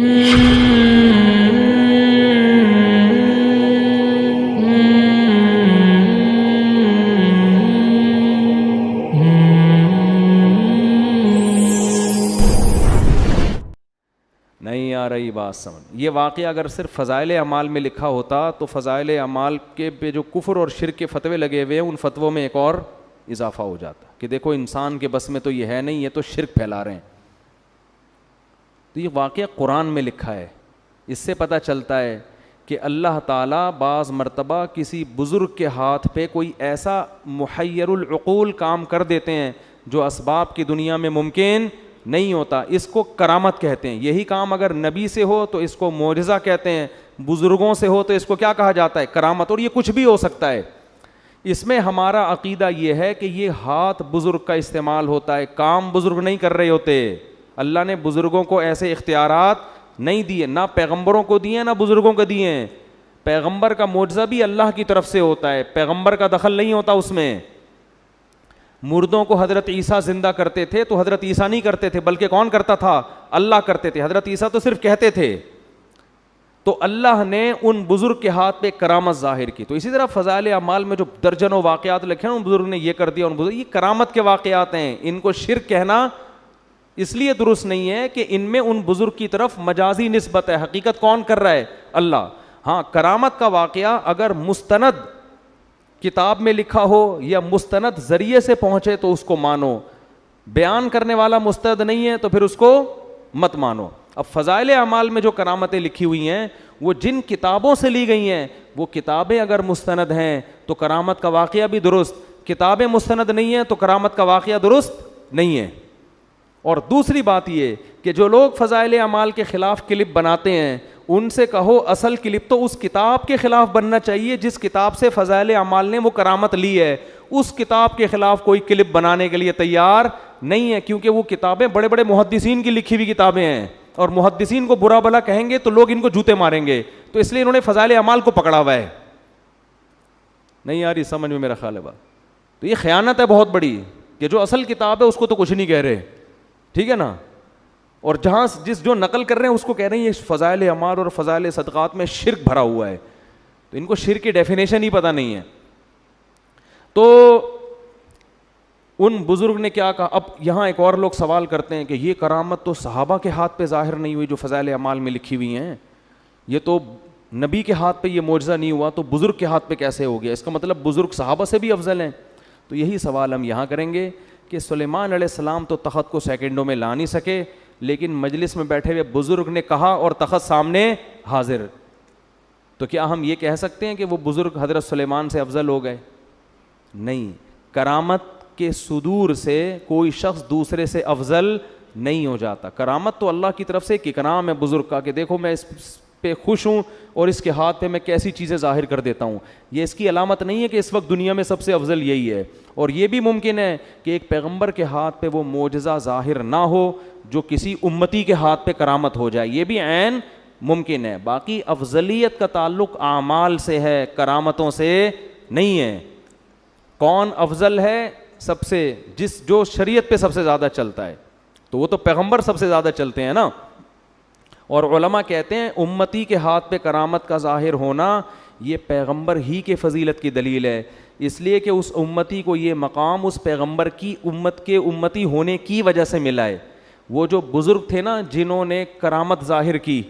نہیں آ رہی بات سمجھ. یہ واقعہ اگر صرف فضائل اعمال میں لکھا ہوتا تو فضائل اعمال کے پہ جو کفر اور شرک کے فتوے لگے ہوئے ہیں ان فتووں میں ایک اور اضافہ ہو جاتا کہ دیکھو انسان کے بس میں تو یہ ہے نہیں, یہ تو شرک پھیلا رہے ہیں. تو یہ واقعہ قرآن میں لکھا ہے. اس سے پتہ چلتا ہے کہ اللہ تعالیٰ بعض مرتبہ کسی بزرگ کے ہاتھ پہ کوئی ایسا محیر العقول کام کر دیتے ہیں جو اسباب کی دنیا میں ممکن نہیں ہوتا. اس کو کرامت کہتے ہیں. یہی کام اگر نبی سے ہو تو اس کو معجزہ کہتے ہیں, بزرگوں سے ہو تو اس کو کیا کہا جاتا ہے؟ کرامت. اور یہ کچھ بھی ہو سکتا ہے. اس میں ہمارا عقیدہ یہ ہے کہ یہ ہاتھ بزرگ کا استعمال ہوتا ہے, کام بزرگ نہیں کر رہے ہوتے. اللہ نے بزرگوں کو ایسے اختیارات نہیں دیے, نہ پیغمبروں کو دیے نہ بزرگوں کو دیے ہیں. پیغمبر کا معجزہ بھی اللہ کی طرف سے ہوتا ہے, پیغمبر کا دخل نہیں ہوتا اس میں. مردوں کو حضرت عیسیٰ زندہ کرتے تھے تو حضرت عیسیٰ نہیں کرتے تھے, بلکہ کون کرتا تھا؟ اللہ کرتے تھے. حضرت عیسیٰ تو صرف کہتے تھے. تو اللہ نے ان بزرگ کے ہاتھ پہ کرامت ظاہر کی. تو اسی طرح فضائل اعمال میں جو درجنوں واقعات لکھے ہیں ان بزرگ نے یہ کر دیا, ان بزرگ, یہ کرامت کے واقعات ہیں. ان کو شرک کہنا اس لیے درست نہیں ہے کہ ان میں ان بزرگ کی طرف مجازی نسبت ہے, حقیقت کون کر رہا ہے؟ اللہ. ہاں, کرامت کا واقعہ اگر مستند کتاب میں لکھا ہو یا مستند ذریعے سے پہنچے تو اس کو مانو, بیان کرنے والا مستند نہیں ہے تو پھر اس کو مت مانو. اب فضائل اعمال میں جو کرامتیں لکھی ہوئی ہیں وہ جن کتابوں سے لی گئی ہیں وہ کتابیں اگر مستند ہیں تو کرامت کا واقعہ بھی درست, کتابیں مستند نہیں ہیں تو کرامت کا واقعہ درست نہیں ہے. اور دوسری بات یہ کہ جو لوگ فضائل اعمال کے خلاف کلپ بناتے ہیں ان سے کہو اصل کلپ تو اس کتاب کے خلاف بننا چاہیے جس کتاب سے فضائل اعمال نے وہ کرامت لی ہے. اس کتاب کے خلاف کوئی کلپ بنانے کے لیے تیار نہیں ہے, کیونکہ وہ کتابیں بڑے بڑے محدثین کی لکھی ہوئی کتابیں ہیں, اور محدثین کو برا بھلا کہیں گے تو لوگ ان کو جوتے ماریں گے. تو اس لیے انہوں نے فضائل اعمال کو پکڑا ہوا ہے. نہیں آ رہی سمجھ میں میرا خیال ہے بات. تو یہ خیانت ہے بہت بڑی کہ جو اصل کتاب ہے اس کو تو کچھ نہیں کہہ رہے, ٹھیک ہے نا, اور جہاں جو نقل کر رہے ہیں اس کو کہہ رہے ہیں یہ فضائل اعمال اور فضائل صدقات میں شرک بھرا ہوا ہے. تو ان کو شرک کی ڈیفینیشن ہی پتہ نہیں ہے. تو ان بزرگ نے کیا کہا. اب یہاں ایک اور لوگ سوال کرتے ہیں کہ یہ کرامت تو صحابہ کے ہاتھ پہ ظاہر نہیں ہوئی جو فضائل اعمال میں لکھی ہوئی ہیں, یہ تو نبی کے ہاتھ پہ یہ معجزہ نہیں ہوا تو بزرگ کے ہاتھ پہ کیسے ہو گیا؟ اس کا مطلب بزرگ صحابہ سے بھی افضل ہیں. تو یہی سوال ہم یہاں کریں گے کہ سلیمان علیہ السلام تو تخت کو سیکنڈوں میں لا نہیں سکے, لیکن مجلس میں بیٹھے ہوئے بزرگ نے کہا اور تخت سامنے حاضر. تو کیا ہم یہ کہہ سکتے ہیں کہ وہ بزرگ حضرت سلیمان سے افضل ہو گئے؟ نہیں. کرامت کے صدور سے کوئی شخص دوسرے سے افضل نہیں ہو جاتا. کرامت تو اللہ کی طرف سے ایک اکرام ہے بزرگ کا کہ دیکھو میں اس پہ خوش ہوں اور اس کے ہاتھ پہ میں کیسی چیزیں ظاہر کر دیتا ہوں. یہ اس کی علامت نہیں ہے کہ اس وقت دنیا میں سب سے افضل یہی ہے. اور یہ بھی ممکن ہے کہ ایک پیغمبر کے ہاتھ پہ وہ معجزہ ظاہر نہ ہو جو کسی امتی کے ہاتھ پہ کرامت ہو جائے, یہ بھی عین ممکن ہے. باقی افضلیت کا تعلق اعمال سے ہے, کرامتوں سے نہیں ہے. کون افضل ہے؟ سب سے جو شریعت پہ سب سے زیادہ چلتا ہے, تو وہ تو پیغمبر سب سے زیادہ چلتے ہیں نا. اور علماء کہتے ہیں امتی کے ہاتھ پہ کرامت کا ظاہر ہونا یہ پیغمبر ہی کے فضیلت کی دلیل ہے, اس لیے کہ اس امتی کو یہ مقام اس پیغمبر کی امت کے امتی ہونے کی وجہ سے ملا ہے. وہ جو بزرگ تھے نا جنہوں نے کرامت ظاہر کی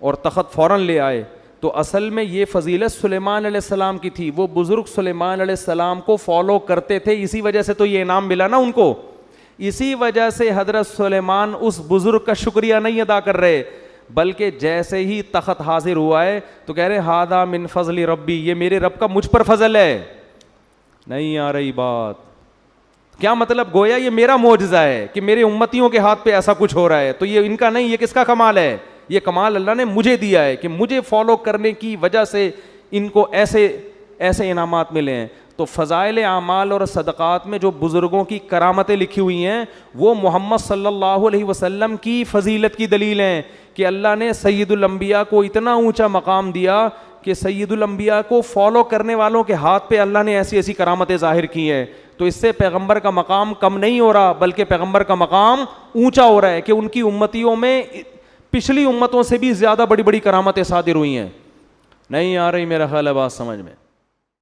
اور تخت فوراً لے آئے, تو اصل میں یہ فضیلت سلیمان علیہ السلام کی تھی. وہ بزرگ سلیمان علیہ السلام کو فالو کرتے تھے, اسی وجہ سے تو یہ انعام ملا نا ان کو. اسی وجہ سے حضرت سلیمان اس بزرگ کا شکریہ نہیں ادا کر رہے, بلکہ جیسے ہی تخت حاضر ہوا ہے تو کہہ رہے ہادہ من فضل ربی, یہ میرے رب کا مجھ پر فضل ہے. نہیں آ رہی بات؟ کیا مطلب؟ گویا یہ میرا معجزہ ہے کہ میرے امتیوں کے ہاتھ پہ ایسا کچھ ہو رہا ہے, تو یہ ان کا نہیں, یہ کس کا کمال ہے؟ یہ کمال اللہ نے مجھے دیا ہے کہ مجھے فالو کرنے کی وجہ سے ان کو ایسے انعامات ملے ہیں. تو فضائل اعمال اور صدقات میں جو بزرگوں کی کرامتیں لکھی ہوئی ہیں وہ محمد صلی اللہ علیہ وسلم کی فضیلت کی دلیل ہیں کہ اللہ نے سید الانبیاء کو اتنا اونچا مقام دیا کہ سید الانبیاء کو فالو کرنے والوں کے ہاتھ پہ اللہ نے ایسی ایسی کرامتیں ظاہر کی ہیں, تو اس سے پیغمبر کا مقام کم نہیں ہو رہا, بلکہ پیغمبر کا مقام اونچا ہو رہا ہے کہ ان کی امتیوں میں پچھلی امتوں سے بھی زیادہ بڑی بڑی کرامتیں صادر ہوئی ہیں. نہیں آ رہی میرا خیال ہے بات سمجھ میں؟